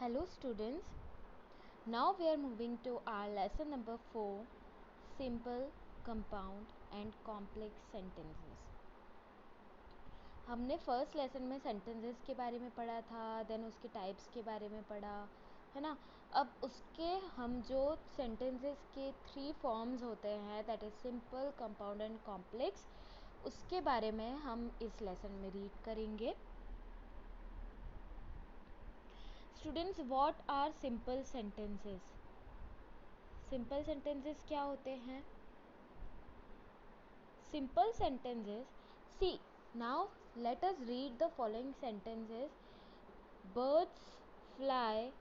Hello students, now we are moving to our lesson number 4, simple, compound and complex sentences. हमने first lesson में sentences के बारे में पढ़ा था, देन उसके टाइप्स के बारे में पढ़ा है ना. अब उसके हम जो सेंटेंसेस के 3 फॉर्म्स होते हैं, that is simple, compound and complex, उसके बारे में हम इस लेसन में रीड करेंगे. Students, what are simple sentences? Simple sentences क्या होते हैं? Simple sentences. See, now let us read the following sentences. Birds fly,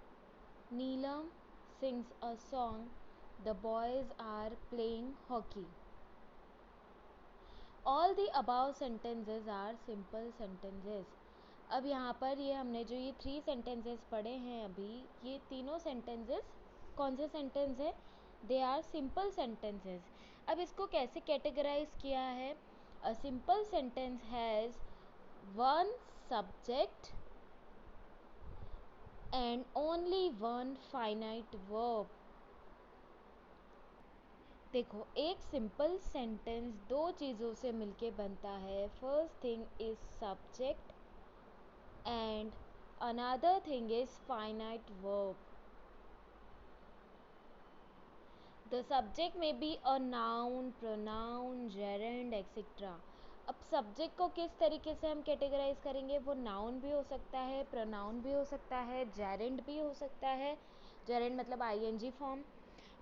Neelam sings a song, the boys are playing hockey. All the above sentences are simple sentences. अब यहाँ पर ये हमने जो ये 3 sentences पढ़े हैं अभी, ये तीनों sentences कौन से sentence है? They are simple sentences. अब इसको कैसे कैटेगराइज किया है? A simple sentence has one subject and only one finite verb. देखो, एक सिंपल सेंटेंस दो चीज़ों से मिलके बनता है. First thing is subject and another thing is finite verb. The subject may be a noun, pronoun, gerund, etc. अब subject को किस तरीके से हम कैटेगराइज करेंगे? वो नाउन भी हो सकता है, प्रोनाउन भी हो सकता है, जेरेंड भी हो सकता है. जेरेंड मतलब आईएनजी फॉर्म.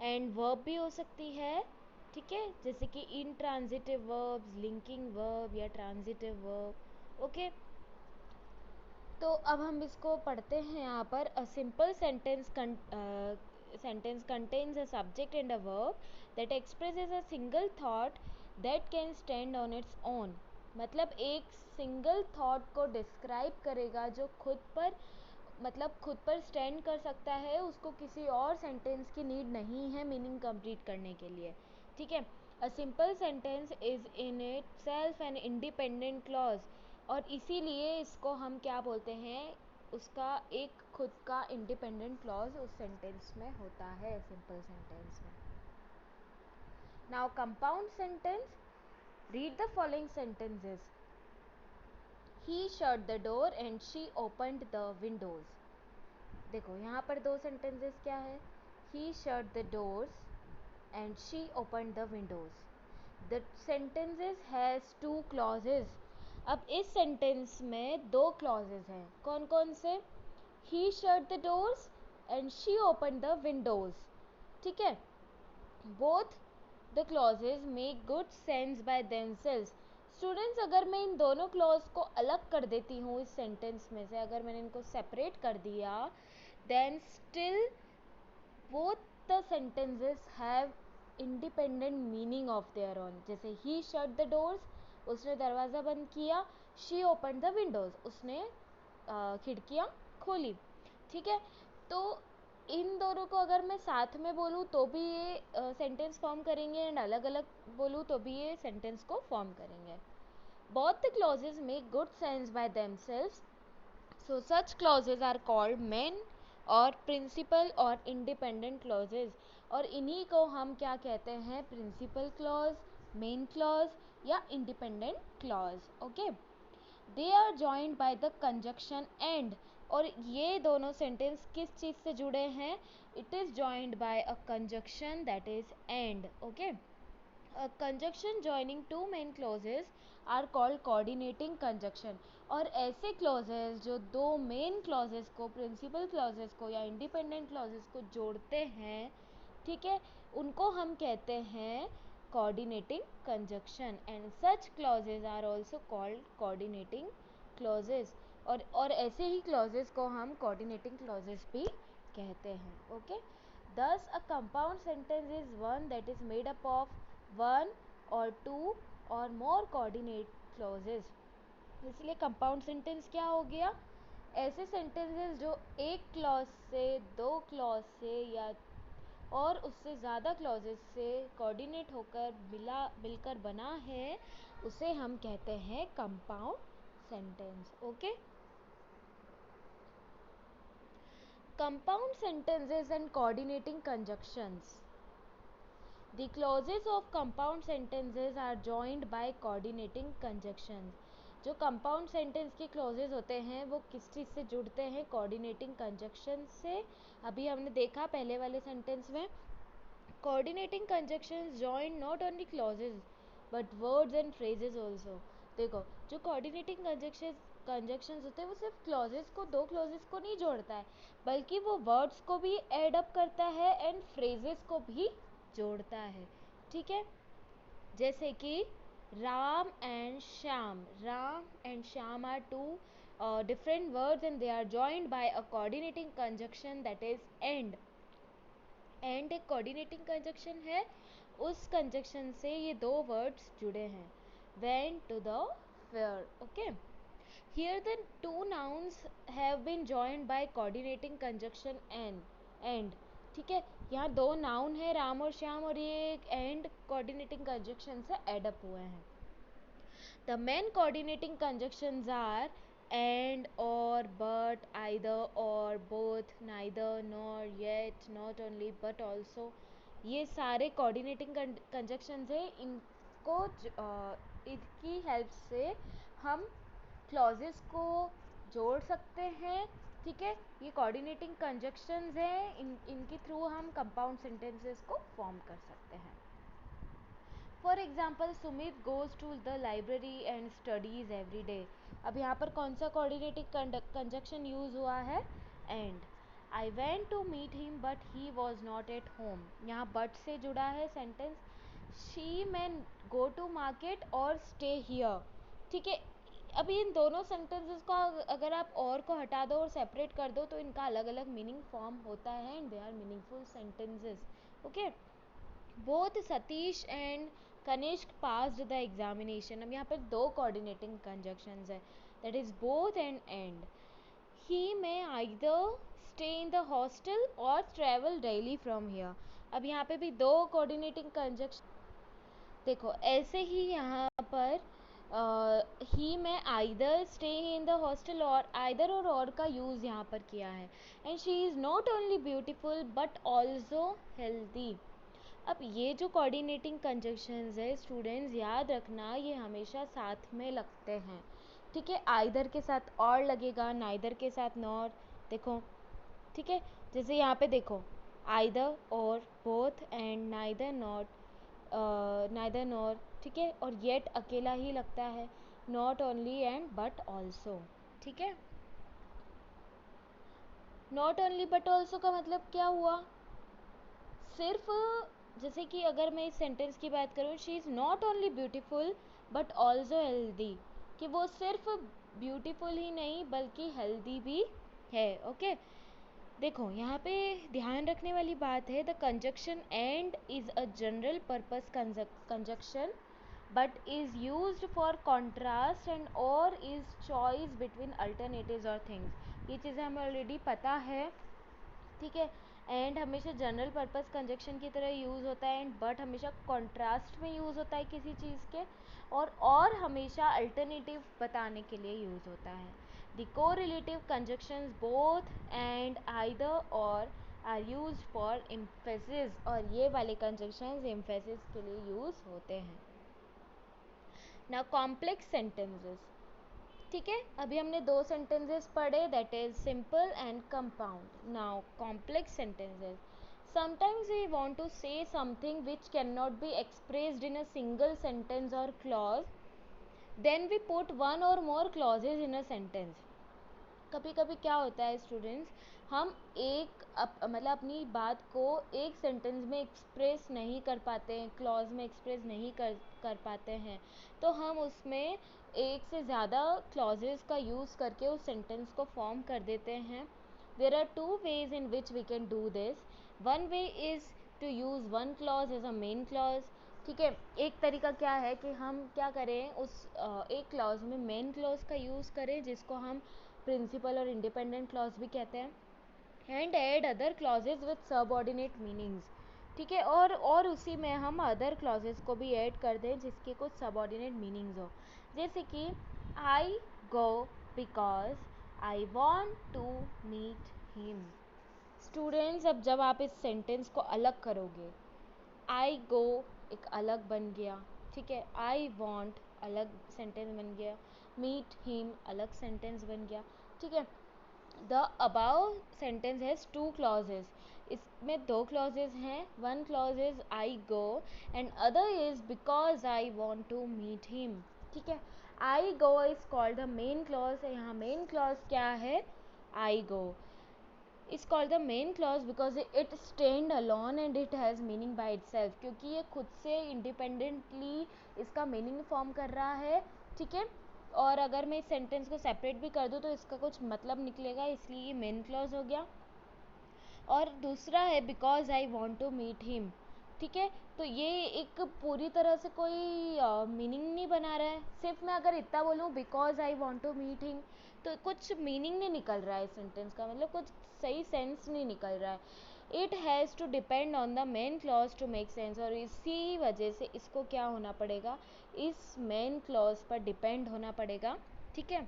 एंड वर्ब भी हो सकती है, ठीक है, जैसे कि इंट्रांजिटिव वर्ब्स, लिंकिंग वर्ब या ट्रांजिटिव वर्ब. ओके, तो अब हम इसको पढ़ते हैं यहाँ पर. A simple sentence contains a subject and a verb that expresses a single thought that can stand on its own. मतलब एक सिंगल थॉट को डिस्क्राइब करेगा जो खुद पर स्टैंड कर सकता है. उसको किसी और सेंटेंस की नीड नहीं है मीनिंग कंप्लीट करने के लिए, ठीक है. A simple sentence is in it self an independent clause, और इसीलिए इसको हम क्या बोलते हैं? उसका एक खुद का इंडिपेंडेंट क्लॉज उस सेंटेंस में होता है, सिंपल सेंटेंस में. Now compound sentence, read the following sentences. He shut the door and she opened the windows. देखो, यहाँ पर दो सेंटेंसेस क्या है? He shut the doors and she opened the windows. The sentences has 2 clauses. अब इस sentence में 2 clauses हैं. कौन कौन से? He shut the doors and she open the windows, ठीक है. Both the clauses make good sense by themselves. Students, अगर मैं इन दोनों क्लॉज को अलग कर देती हूँ इस सेंटेंस में से, अगर मैंने इनको सेपरेट कर दिया, then still both the sentences have independent meaning of their own. जैसे ही शट द डोर्स, उसने दरवाज़ा बंद किया. शी ओपन द विंडोज, उसने खिड़कियाँ खोली, ठीक है. तो इन दोनों को अगर मैं साथ में बोलूँ तो भी ये सेंटेंस फॉर्म करेंगे, एंड अलग अलग बोलूँ तो भी ये सेंटेंस को फॉर्म करेंगे. Both the clauses make good sense by themselves, so such clauses are called main और प्रिंसिपल और इंडिपेंडेंट क्लॉजेज. और इन्हीं को हम क्या कहते हैं? प्रिंसिपल क्लॉज, मेन क्लॉज या independent clause. Okay, they are joined by the conjunction and. और ये दोनों सेंटेंस किस चीज़ से जुड़े हैं? It is joined by a conjunction that is and. Okay, a conjunction joining two main clauses are called coordinating conjunction. और ऐसे clauses जो दो main clauses को, principal clauses को या independent clauses को जोड़ते हैं, ठीक है, उनको हम कहते हैं coordinating conjunction, and such clauses are also called coordinating clauses. और ऐसे ही clauses को हम coordinating clauses भी कहते हैं. Okay, thus a compound sentence is one that is made up of one or two or more coordinate clauses. इसलिए compound sentence क्या हो गया? ऐसे सेंटेंसेस जो एक क्लॉज से, दो क्लॉज से या और उससे ज़्यादा क्लॉजेस से कोऑर्डिनेट होकर मिलकर बना है, उसे हम कहते हैं compound sentence. Okay, Compound sentences and coordinating conjunctions. The clauses of compound sentences are joined by coordinating conjunctions. जो कंपाउंड सेंटेंस के क्लॉजेज होते हैं वो किस चीज़ से जुड़ते हैं? कोऑर्डिनेटिंग कंजक्शन से. अभी हमने देखा पहले वाले सेंटेंस में. Coordinating conjunctions join not only clauses but words and phrases also. देखो, जो कोऑर्डिनेटिंग कंजक्शंस होते हैं वो सिर्फ क्लॉजेज को, दो क्लॉजेज को नहीं जोड़ता है, बल्कि वो वर्ड्स को भी एड अप करता है एंड फ्रेजेस को भी जोड़ता है. ठीक है, जैसे कि Ram and Shyam are two different words and they are joined by a coordinating conjunction that is and. And एक कोऑर्डिनेटिंग कंजक्शन है, उस कंजक्शन से ये दो वर्ड्स जुड़े हैं. Went to the fair. Okay, here the two nouns have been joined by coordinating conjunction and. ठीक है, यहाँ दो नाउन है राम और श्याम और ये एक एंड कोऑर्डिनेटिंग कंजक्शन से एड अप हुए हैं. The main coordinating conjunctions are and, or, but, either, or, both, neither, nor, yet, not only, but also. ये सारे कोऑर्डिनेटिंग कंजक्शंस है. इनकी हेल्प से हम क्लॉजेस को जोड़ सकते हैं. ठीक है, ये कोऑर्डिनेटिंग कंजक्शंस हैं, इनके थ्रू हम कंपाउंड सेंटेंसेस को फॉर्म कर सकते हैं. For example, Sumit goes to the library and studies every day. अब यहाँ पर कौन सा कोऑर्डिनेटिंग कंजक्शन यूज हुआ है? And. I went to meet him but he was not at home. यहाँ बट से जुड़ा है सेंटेंस. She man go to market और स्टे हियर. ठीक है, अभी इन दोनों सेंटेंसेस को अगर आप और को हटा दो और सेपरेट कर दो तो इनका अलग अलग मीनिंग फॉर्म होता है and they are meaningful sentences. Okay, both Satish and Kanishk passed the examination. अब यहाँ पर दो कोऑर्डिनेटिंग कंजक्शंस है, that is both and. He may either stay in the hostel और ट्रेवल डेली फ्रॉम हियर. अब यहाँ पे भी दो कोऑर्डिनेटिंग कंजक्शन. देखो, ऐसे ही यहाँ पर ही में either stay in the hostel और आइदर और का यूज़ यहाँ पर किया है. And she is not only beautiful but also healthy. अब ये जो कोऑर्डिनेटिंग कंजक्शंस है स्टूडेंट्स, याद रखना ये हमेशा साथ में लगते हैं. ठीक है, आइदर के साथ और लगेगा, नाइदर के साथ नॉर. देखो, ठीक है, जैसे यहाँ पे देखो, आइदर और, both and, neither not, neither nor. ठीक है, और येट अकेला ही लगता है, not only and but also. ठीक है, नॉट ओनली बट ऑल्सो का मतलब क्या हुआ? सिर्फ, जैसे कि अगर मैं इस सेंटेंस की बात करूँ, she is not only beautiful but also healthy, कि वो सिर्फ ब्यूटीफुल ही नहीं बल्कि हेल्दी भी है. ओके, देखो यहाँ पे ध्यान रखने वाली बात है, the conjunction and is a general purpose conjunction but is used for contrast and और इज़ चॉइस बिटवीन अल्टरनेटिव्स और थिंग्स. ये चीज़ें हमें ऑलरेडी पता है. ठीक है, एंड हमेशा जनरल पर्पस कंजक्शन की तरह यूज़ होता है, एंड बट हमेशा कॉन्ट्रास्ट में यूज़ होता है किसी चीज़ के, और हमेशा अल्टरनेटिव बताने के लिए यूज़ होता है. The correlative conjunctions both and either और आर यूज्ड फॉर एम्फेसिस. और ये वाले कंजक्शंस एम्फेसिस के लिए यूज़ होते हैं. Now complex sentences. ठीक है, अभी हमने दो सेंटेंसेस पढ़े, that is simple and compound. Now complex sentences. Sometimes we want to say something which can not be expressed in a single sentence or clause, then we put one or more clauses in a sentence. कभी कभी क्या होता है students, हम मतलब अपनी बात को एक सेंटेंस में एक्सप्रेस नहीं कर पाते हैं, क्लॉज में एक्सप्रेस नहीं कर पाते हैं, तो हम उसमें एक से ज़्यादा क्लॉजेस का यूज़ करके उस सेंटेंस को फॉर्म कर देते हैं. There are two ways in which we can do this. One way is to use one clause as a main clause. ठीक है, एक तरीका क्या है कि हम क्या करें, उस एक क्लॉज में मेन क्लॉज का यूज़ करें जिसको हम प्रिंसिपल और इंडिपेंडेंट क्लॉज भी कहते हैं, and add other clauses with subordinate meanings. ठीक है, और उसी में हम अदर क्लॉजेज को भी ऐड कर दें जिसके कुछ सबऑर्डिनेट मीनिंग्स हो. जैसे कि I go because I want to meet him. Students, अब जब आप इस सेंटेंस को अलग करोगे, आई गो एक अलग बन गया, ठीक है, आई वॉन्ट अलग सेंटेंस बन गया, मीट हिम अलग सेंटेंस बन गया, ठीक है। The above sentence has two clauses, इसमें दो क्लॉजेज हैं, one clause is I go and other is because I want to meet him, ठीक है। I go is called the main clause, यहाँ मेन क्लॉज क्या है, I go is called the main clause because it stand alone and it has meaning by itself, क्योंकि ये खुद से independently इसका मीनिंग फॉर्म कर रहा है, ठीक है। और अगर मैं इस सेंटेंस को सेपरेट भी कर दूँ तो इसका कुछ मतलब निकलेगा, इसलिए ये मेन क्लॉज हो गया। और दूसरा है because I want to meet him, ठीक है। तो ये एक पूरी तरह से कोई मीनिंग नहीं बना रहा है, सिर्फ मैं अगर इतना बोलूँ because I want to meet him तो कुछ मीनिंग नहीं निकल रहा है सेंटेंस का, मतलब कुछ सही सेंस नहीं निकल रहा है। It has to depend on the main clause to make sense, और इसी वजह से इसको क्या होना पड़ेगा, इस मेन क्लॉज पर डिपेंड होना पड़ेगा, ठीक है।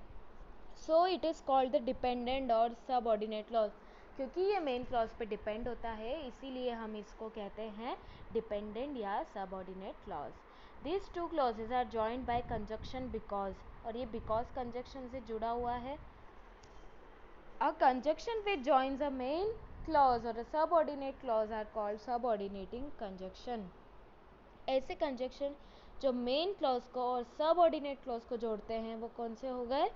So it is called the dependent और सबऑर्डिनेट क्लॉज, क्योंकि ये मेन क्लॉज पे डिपेंड होता है इसीलिए हम इसको कहते हैं डिपेंडेंट या subordinate clause. This two clauses are joined by conjunction because, और ये बिकॉज कंजक्शन से जुड़ा हुआ है। A conjunction which joins a main clause और a subordinate clause are called subordinating conjunction. ऐसे कंजक्शन जो मेन क्लॉज को और सबऑर्डिनेट क्लॉज को जोड़ते हैं वो कौन से हो गए,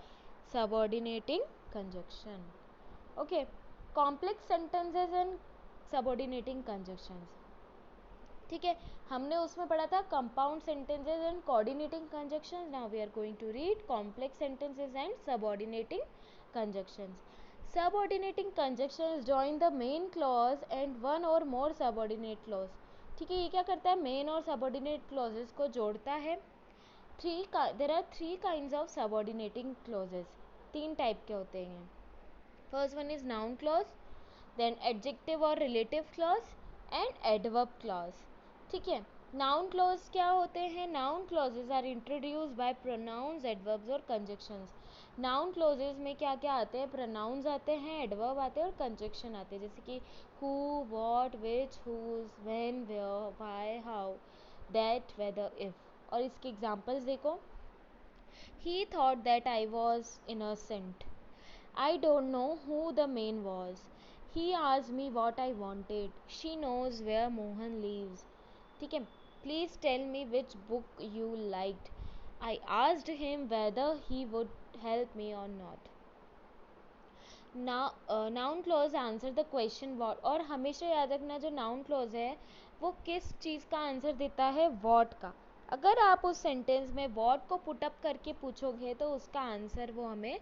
subordinating conjunction, okay. Complex sentences and subordinating conjunctions, ठीक है, हमने उसमें पढ़ा था compound sentences and coordinating conjunctions, now we are going to read complex sentences and subordinating conjunctions. Subordinating conjunctions join the main clause and one or more subordinate clause, ठीक है। ये क्या करता है, मेन और सबऑर्डिनेट क्लॉजेस को जोड़ता है। There are three kinds of subordinating clauses, तीन टाइप के होते हैं। First one is noun clause, then adjective और relative clause and adverb clause, ठीक है। नाउन क्लॉज क्या होते हैं, noun clauses are introduced by pronouns, adverbs और कंजक्शंस। नाउन क्लॉजेज में क्या क्या आते हैं, प्रोनाउंस आते हैं, एडवर्ब आते हैं और कंजक्शन आते हैं, जैसे कि who, what, which, whose, when, where, why, how, that, whether, if. और इसके एग्जांपल्स देखो, he thought that I was innocent, I don't know who the man was. He asked me what I wanted. She knows where Mohan lives. ठीक है, please tell me which book you liked. I asked him whether he would help me or not. Noun clause answer the question what, और हमेशा याद रखना जो noun clause है वो किस चीज़ का आंसर देता है, वॉट का। अगर आप उस सेंटेंस में वॉट को पुटअप करके पूछोगे तो उसका आंसर वो हमें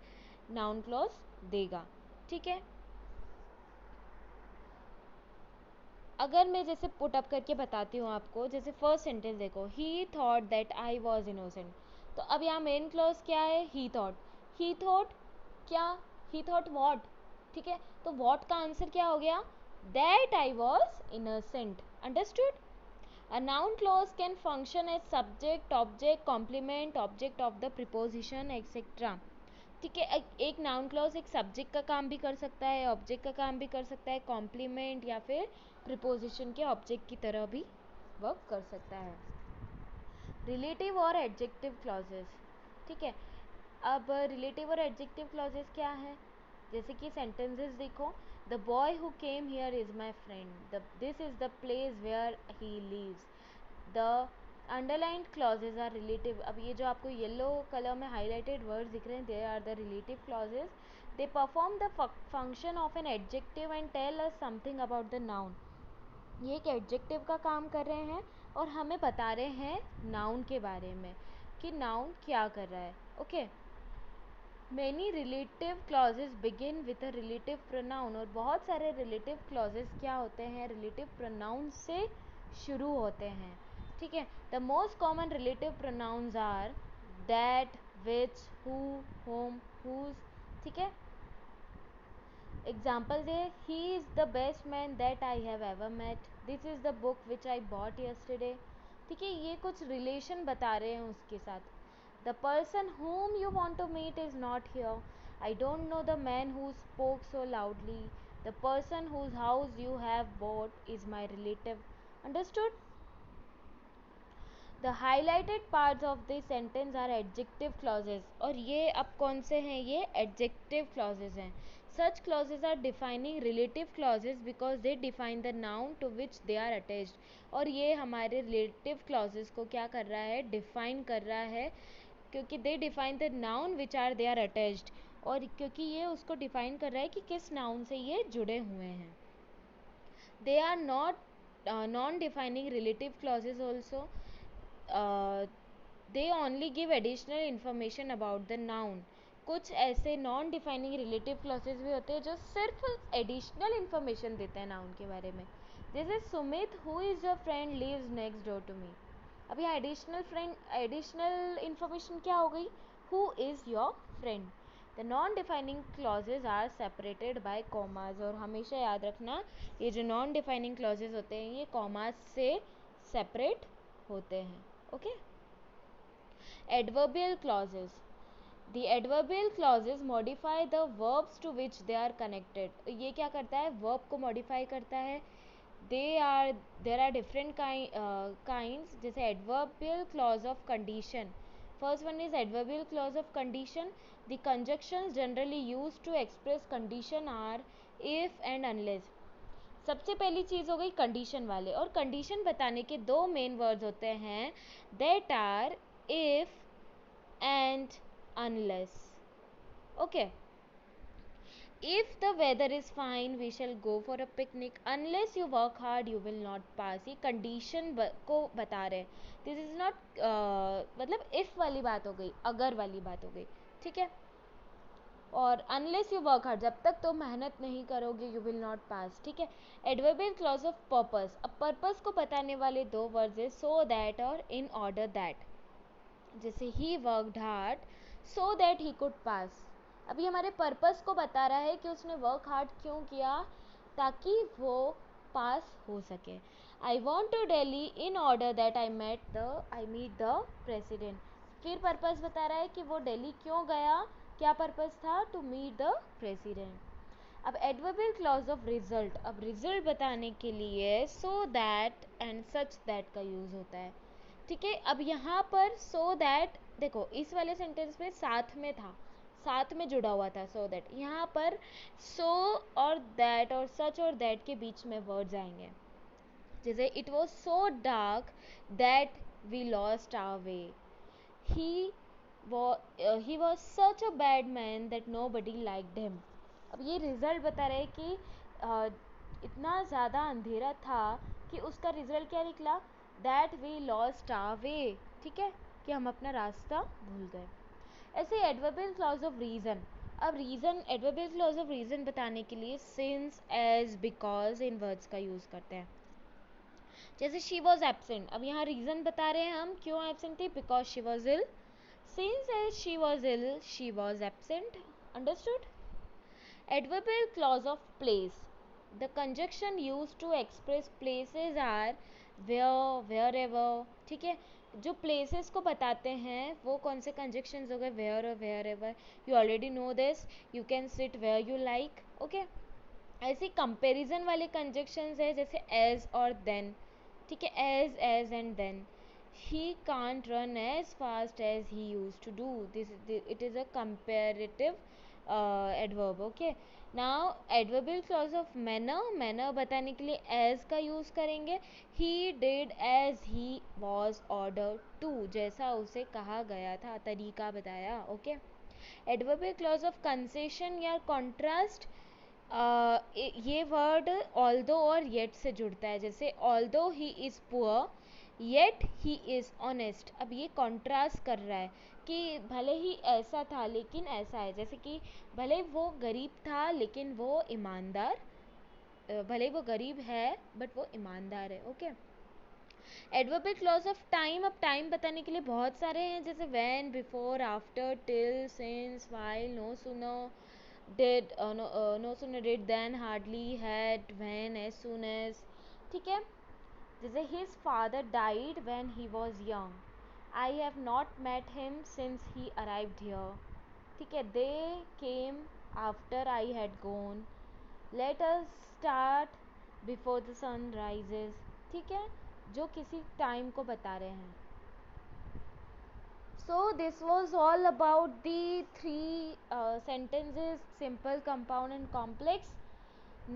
नाउन क्लॉज देगा, ठीक है। अगर मैं जैसे पुटअप करके बताती हूँ आपको, जैसे फर्स्ट सेंटेंस देखो, he thought that I was innocent, तो अब यहाँ मेन क्लॉज क्या है, ही थॉट। ही थॉट क्या, ही थॉट वॉट, ठीक है, तो वॉट का आंसर क्या हो गया, that I was innocent, understood. A noun clause can function as subject, object, complement, object of the preposition, etc. ठीक है, एक नाउन क्लॉज एक सब्जेक्ट का काम भी कर सकता है, ऑब्जेक्ट का काम भी कर सकता है, कॉम्प्लीमेंट या फिर प्रिपोजिशन के ऑब्जेक्ट की तरह भी वर्क कर सकता है। रिलेटिव और एडजेक्टिव क्लॉजेस, ठीक है। अब रिलेटिव और एडजेक्टिव क्लॉजेस क्या है, जैसे कि सेंटेंसेस देखो, the boy who came here is my friend, this is the place where he lives. The underlined clauses are relative, अब ये जो आपको येलो कलर में हाईलाइटेड वर्ड्स दिख रहे हैं, they are the relative clauses. They perform the function of an adjective and tell us something about the noun. ये एक एडजेक्टिव का काम कर रहे हैं और हमें बता रहे हैं नाउन के बारे में कि नाउन क्या कर रहा है, okay. Many relative clauses begin with a relative pronoun, और बहुत सारे रिलेटिव क्लॉजेज क्या होते हैं, रिलेटिव प्रोनाउन से शुरू होते हैं, ठीक है। The most common relative pronouns are that, which, who, whom, whose, ठीक है। एग्जाम्पल दे, he is the best man that I have ever met, this is the book which I bought yesterday, ठीक है। ये कुछ रिलेशन बता रहे हैं उसके साथ। The person whom you want to meet is not here. I don't know the man who spoke so loudly. The person whose house you have bought is my relative. Understood? The highlighted parts of the sentence are adjective clauses. और ये अब कौन से हैं? ये adjective clauses हैं. Such clauses are defining relative clauses because they define the noun to which they are attached. और ये हमारे relative clauses को क्या कर रहा है? Define कर रहा है, क्योंकि they define the noun which are they are attached. और क्योंकि ये उसको define कर रहा है कि किस noun से ये जुड़े हुए हैं. They are not non-defining relative clauses also. They only give additional information about the noun. कुछ ऐसे नॉन डिफाइनिंग रिलेटिव क्लॉसेज भी होते हैं जो सिर्फ एडिशनल इन्फॉर्मेशन देते हैं नाउन के बारे में. जैसे Sumit who is your friend lives next door to me. अब यहाँ एडिशनल इन्फॉर्मेशन क्या हो गई? Who is your friend. The non defining clauses are separated by commas. और हमेशा याद रखना, ये जो नॉन डिफाइनिंग क्लॉजेज होते हैं ये कॉमाज से सेपरेट होते हैं. Okay. Adverbial clauses. The adverbial clauses modify the verbs to which they are connected. ये क्या करता है? Verb को modify करता है. There are different kinds. जैसे adverbial clause of condition. First one is adverbial clause of condition. The conjunctions generally used to express condition are if and unless. सबसे पहली चीज़ हो गई कंडीशन वाले. और कंडीशन बताने के दो मेन वर्ड्स होते हैं, that are if and unless. Okay. If the weather is fine we shall go for a picnic. Unless you work hard you will not pass. ये कंडीशन को बता रहे हैं. दिस इज नॉट मतलब if वाली बात हो गई, अगर वाली बात हो गई. ठीक है. और अनलेस यू वर्क हार्ड, जब तक तुम मेहनत नहीं करोगे यू विल नॉट पास. ठीक है. Adverbial clause of purpose. अब पर्पस को बताने वाले दो वर्ड्स है सो दैट और इन ऑर्डर दैट. जैसे he worked hard so that he could pass. अभी हमारे पर्पस को बता रहा है कि उसने वर्क हार्ड क्यों किया, ताकि वो पास हो सके. I want to Delhi in order that I meet the president. फिर पर्पस बता रहा है कि वो दिल्ली क्यों गया, क्या पर्पस था, टू मीट द प्रेसिडेंट. अब एडवर्बियल क्लॉज ऑफ रिजल्ट. अब रिजल्ट बताने के लिए so that and such that का यूज़ होता है. ठीक है. अब यहाँ पर सो दैट देखो, इस वाले सेंटेंस में साथ में था, साथ में जुड़ा हुआ था सो दैट. यहाँ पर सो और दैट और सच और दैट के बीच में वर्ड्स आएंगे. जैसे it was so dark that we lost our way. he was such a bad man that nobody liked him. अब ये रिज़ल्ट बता रहे कि इतना ज़्यादा अंधेरा था कि उसका रिज़ल्ट क्या निकला, that we lost our way. ठीक है, कि हम अपना रास्ता भूल गए. ऐसे एडवर्बियल क्लॉज ऑफ रीज़न. अब reason, adverbial clause of reason बताने के लिए सिंस, एज, बिकॉज इन वर्ड्स का यूज़ करते हैं. जैसे शी वॉज एबसेंट. अब यहाँ रीज़न बता रहे हैं हम क्यों एबसेंट थी, because she was ill. Since as she was ill, she was absent. Understood? Adverbial clause of place. The conjunction used to express places are where, wherever. ठीक है. जो places को बताते हैं वो कौन से conjunctions हो गए, where और wherever. You already know this. You can sit where you like. Okay. ऐसी comparison वाले conjunctions है जैसे as और then. ठीक है. as and then. He can't run as fast as he used to do. It is a comparative adverb. Okay. Now adverbial clause of manner बताने के लिए as का use करेंगे. He did as he was ordered to. जैसा उसे कहा गया था, तरीका बताया. Okay. adverbial clause of concession या contrast. ये वर्ड although और yet से जुड़ता है. जैसे although he is poor yet he is honest. अब ये कॉन्ट्रास्ट कर रहा है कि भले ही ऐसा था लेकिन ऐसा है. जैसे कि भले वो गरीब था लेकिन वो ईमानदार, भले वो गरीब है बट वो ईमानदार है. ओके. Adverbial clause of time. अब टाइम बताने के लिए बहुत सारे हैं, जैसे when, before, after, till, since, while, no sooner did, no sooner did then, hardly, had, when, as soon as. ठीक है. जैसे his father died when he was young. I have not met him since he arrived here. ठीक है. They came after I had gone. Let us start before the sun rises, ठीक है, जो किसी time को बता रहे हैं. So this was all about the three sentences: simple, compound and complex.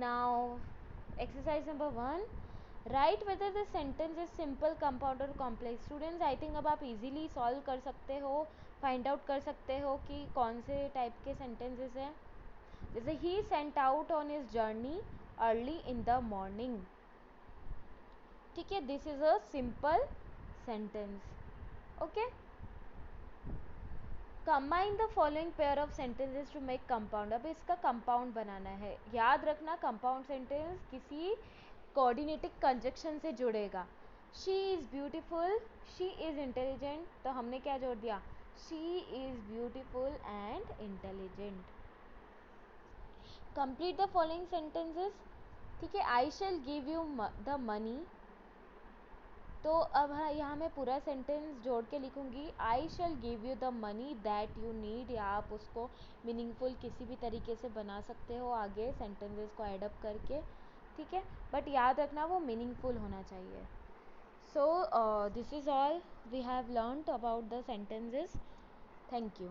Now exercise number 1, write whether the sentence is simple, compound or complex. Students, I think अब आप easily solve कर सकते हो, find out कर सकते हो कि कौन से type के sentences हैं. जैसे he sent out on his journey early in the morning. ठीक है, this is a simple sentence. Okay. Combine the following pair of sentences to make compound. अब इसका कंपाउंड बनाना है. याद रखना, कंपाउंड सेंटेंस किसी कोऑर्डिनेटिंग कंजक्शन से जुड़ेगा. She is beautiful, she is intelligent, तो हमने क्या जोड़ दिया, she is beautiful and intelligent. Complete the following sentences. ठीक है, I shall give you the money. तो अब यहाँ मैं पूरा सेंटेंस जोड़ के लिखूँगी, I shall give you the money that you need, या आप उसको मीनिंगफुल किसी भी तरीके से बना सकते हो आगे सेंटेंसेस को एडअप करके. ठीक है, बट याद रखना वो मीनिंगफुल होना चाहिए. So this is all we have learned about the sentences. Thank you.